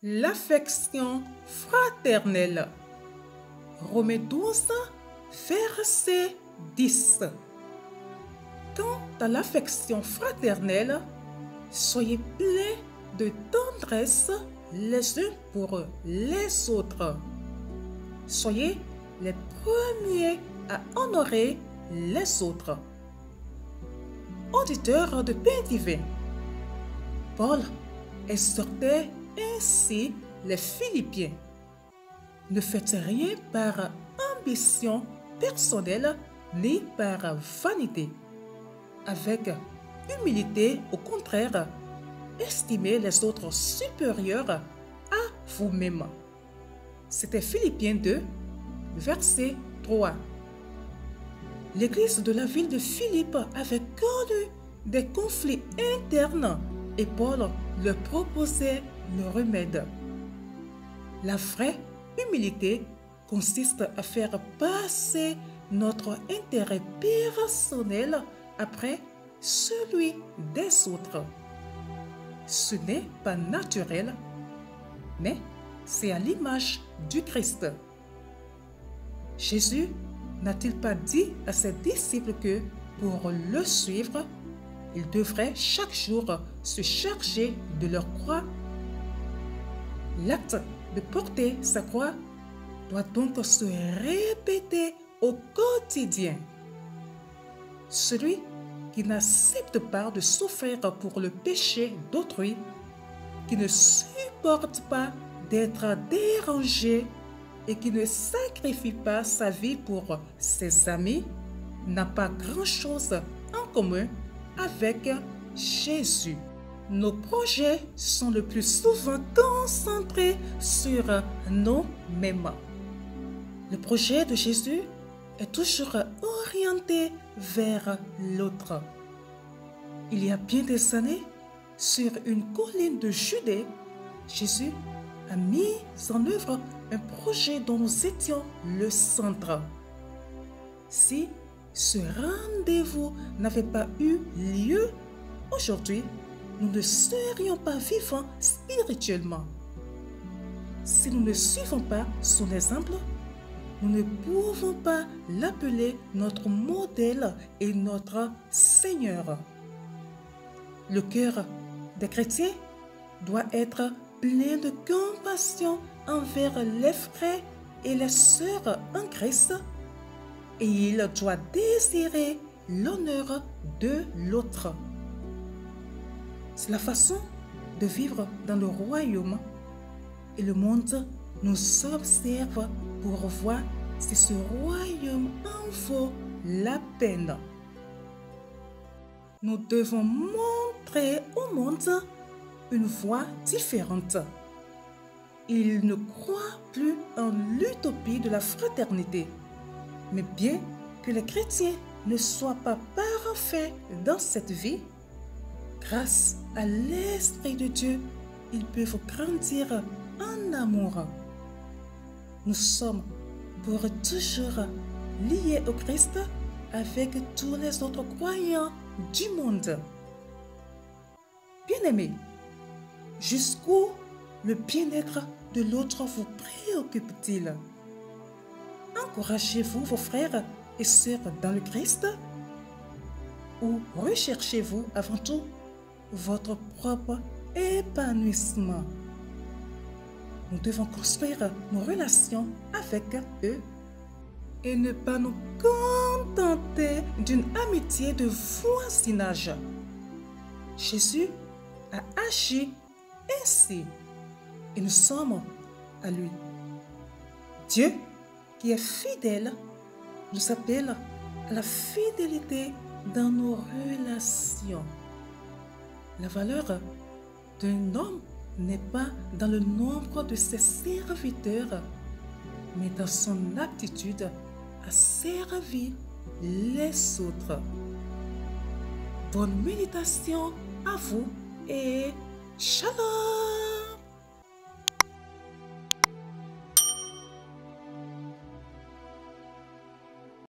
L'affection fraternelle. Romains 12, verset 10. Quant à l'affection fraternelle, soyez pleins de tendresse les uns pour les autres. Soyez les premiers à honorer les autres. Auditeurs de Pain Divin, Paul exhortait ainsi les Philippiens. Ne faites rien par ambition personnelle ni par vanité. Avec humilité, au contraire, estimez les autres supérieurs à vous-même. C'était Philippiens 2, verset 3. L'église de la ville de Philippe avait connu des conflits internes et Paul leur proposait le remède. La vraie humilité consiste à faire passer notre intérêt personnel après celui des autres. Ce n'est pas naturel, mais c'est à l'image du Christ. Jésus n'a-t-il pas dit à ses disciples que pour le suivre, ils devraient chaque jour se charger de leur croix? L'acte de porter sa croix doit donc se répéter au quotidien. Celui qui n'accepte pas de souffrir pour le péché d'autrui, qui ne supporte pas d'être dérangé et qui ne sacrifie pas sa vie pour ses amis, n'a pas grand-chose en commun avec Jésus. Nos projets sont le plus souvent concentrés sur nous-mêmes. Le projet de Jésus est toujours orienté vers l'autre. Il y a bien des années, sur une colline de Judée, Jésus a mis en œuvre un projet dont nous étions le centre. Si ce rendez-vous n'avait pas eu lieu, aujourd'hui, nous ne serions pas vivants spirituellement. Si nous ne suivons pas son exemple, nous ne pouvons pas l'appeler notre modèle et notre Seigneur. Le cœur des chrétiens doit être plein de compassion envers les frères et les sœurs en Christ et il doit désirer l'honneur de l'autre. C'est la façon de vivre dans le royaume et le monde nous observe pour voir si ce royaume en vaut la peine. Nous devons montrer au monde une voie différente. Il ne croit plus en l'utopie de la fraternité, mais bien que les chrétiens ne soient pas parfaits dans cette vie, grâce à l'Esprit de Dieu, ils peuvent grandir en amour. Nous sommes pour toujours liés au Christ avec tous les autres croyants du monde. Bien-aimés, jusqu'où le bien-être de l'autre vous préoccupe-t-il? Encouragez-vous vos frères et sœurs dans le Christ? Ou recherchez-vous avant tout votre propre épanouissement? Nous devons construire nos relations avec eux et ne pas nous contenter d'une amitié de voisinage. Jésus a agi ainsi et nous sommes à lui. Dieu, qui est fidèle, nous appelle à la fidélité dans nos relations. La valeur d'un homme n'est pas dans le nombre de ses serviteurs, mais dans son aptitude à servir les autres. Bonne méditation à vous et shalom!